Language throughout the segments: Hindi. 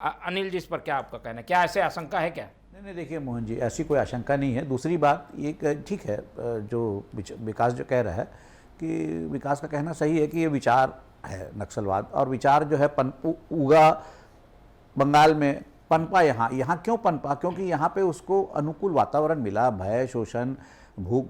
अनिल जी, इस पर क्या आपका कहना है? क्या ऐसे आशंका है क्या? नहीं, देखिए मोहन जी, ऐसी कोई आशंका नहीं है। दूसरी बात ये ठीक है, जो विकास जो कह रहा है कि विकास का कहना सही है कि ये विचार है नक्सलवाद, और विचार जो है उगा बंगाल में, पनपा यहाँ। यहाँ क्यों पनपा? क्योंकि यहाँ पे उसको अनुकूल वातावरण मिला। भय, शोषण, भूख,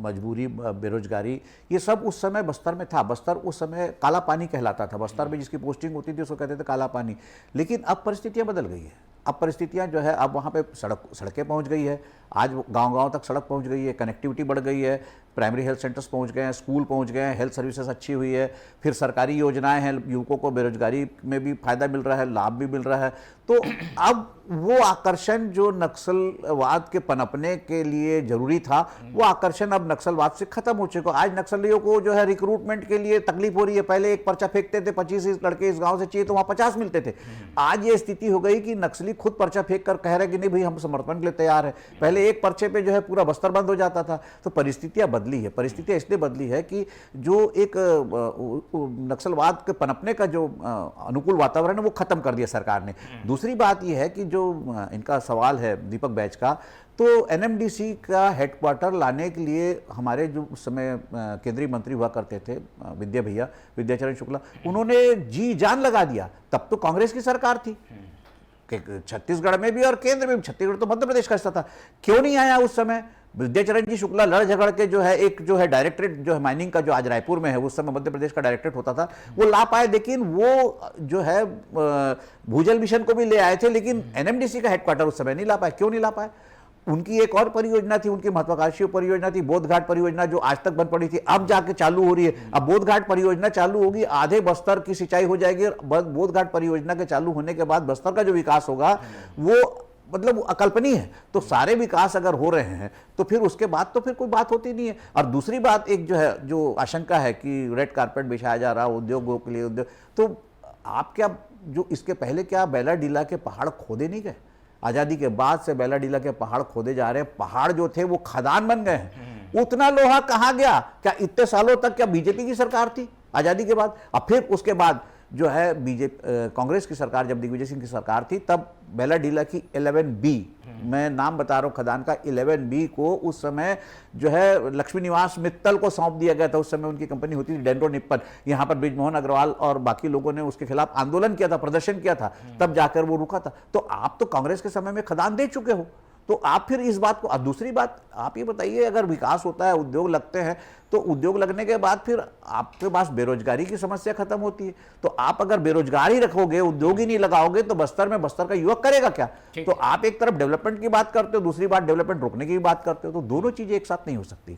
मजबूरी, बेरोजगारी, ये सब उस समय बस्तर में था। बस्तर उस समय काला पानी कहलाता था। बस्तर में जिसकी पोस्टिंग होती थी उसको कहते थे काला पानी। लेकिन अब परिस्थितियाँ बदल गई है। अब परिस्थितियाँ जो है, अब वहाँ पे सड़कें पहुँच गई है। आज गांव-गांव तक सड़क पहुँच गई है, कनेक्टिविटी बढ़ गई है, प्राइमरी हेल्थ सेंटर्स पहुँच गए हैं, स्कूल पहुँच गए हैं, हेल्थ सर्विसेज अच्छी हुई है, फिर सरकारी योजनाएं हैं, युवकों को बेरोजगारी में भी फायदा मिल रहा है, लाभ भी मिल रहा है। तो अब वो आकर्षण जो नक्सलवाद के पनपने के लिए जरूरी था, वो आकर्षण अब नक्सलवाद से खत्म हो चुका। आज नक्सलियों को जो है रिक्रूटमेंट के लिए तकलीफ हो रही है। पहले एक पर्चा फेंकते थे, 25 लड़के इस गांव से चाहिए तो वहां 50 मिलते थे। आज ये स्थिति हो गई कि नक्सली खुद पर्चा फेंक कर कह रहे कि नहीं भाई, हम समर्पण के लिए तैयार है। पहले एक पर्चे पे जो है पूरा बस्तर बंद हो जाता था। तो परिस्थितियां बदली है। परिस्थितियां इसलिए बदली है कि जो एक नक्सलवाद के पनपने का जो अनुकूल वातावरण है वो खत्म कर दिया सरकार ने। दूसरी बात यह है कि जो इनका सवाल है दीपक बैच का, तो एनएमडीसी का हेडक्वार्टर लाने के लिए हमारे जो उस समय केंद्रीय मंत्री हुआ करते थे विद्याचरण शुक्ला, उन्होंने जी जान लगा दिया। तब तो कांग्रेस की सरकार थी छत्तीसगढ़ में भी और केंद्र में भी। छत्तीसगढ़ तो मध्य प्रदेश का हिस्सा था। क्यों नहीं आया उस समय? विद्याचरण जी शुक्ला लड़ झगड़ के जो है एक जो है डायरेक्टरेट जो है माइनिंग का, जो आज रायपुर में है, उस समय मध्य प्रदेश का डायरेक्टरेट होता था, वो ला पाए। लेकिन वो जो है भूजल मिशन को भी ले आए थे, लेकिन एनएमडीसी का हेडक्वार्टर उस समय नहीं ला पाए। क्यों नहीं ला पाए? उनकी एक और परियोजना थी, उनकी महत्वाकांक्षी परियोजना थी बोधघाट परियोजना, जो आज तक बंद पड़ी थी, अब जाके चालू हो रही है। अब बोधघाट परियोजना चालू होगी, आधे बस्तर की सिंचाई हो जाएगी। बोधघाट परियोजना के चालू होने के बाद बस्तर का जो विकास होगा वो मतलब अकल्पनीय है। तो सारे विकास अगर हो रहे हैं तो फिर उसके बाद तो फिर कोई बात होती नहीं है। और दूसरी बात एक जो है, जो आशंका है कि रेड कारपेट बिछाया जा रहा उद्योगों के लिए, उद्योग, तो आप क्या जो इसके पहले क्या बेलाडीला के पहाड़ खोदे नहीं गए? आजादी के बाद से बेलाडीला के पहाड़ खोदे जा रहे हैं। पहाड़ जो थे वो खदान बन गए हैं। उतना लोहा कहाँ गया? क्या इतने सालों तक क्या बीजेपी की सरकार थी आजादी के बाद? अब फिर उसके बाद जो है कांग्रेस की सरकार, जब दिग्विजय सिंह की सरकार थी, तब बेलाडीला की 11B, मैं नाम बता रहा हूं खदान का, 11B को उस समय जो है लक्ष्मी निवास मित्तल को सौंप दिया गया था। उस समय उनकी कंपनी होती थी डेंड्रो निप्पन। यहां पर बृजमोहन अग्रवाल और बाकी लोगों ने उसके खिलाफ आंदोलन किया था, प्रदर्शन किया था, तब जाकर वो रुका था। तो आप तो कांग्रेस के समय में खदान दे चुके हो, तो आप फिर इस बात को। और दूसरी बात आप ये बताइए, अगर विकास होता है, उद्योग लगते हैं, तो उद्योग लगने के बाद फिर आपके पास बेरोजगारी की समस्या खत्म होती है। तो आप अगर बेरोजगार ही रखोगे, उद्योग ही नहीं लगाओगे, तो बस्तर का युवक करेगा क्या? तो आप एक तरफ डेवलपमेंट की बात करते हो, दूसरी बात डेवलपमेंट रोकने की भी बात करते हो, तो दोनों चीजें एक साथ नहीं हो सकती।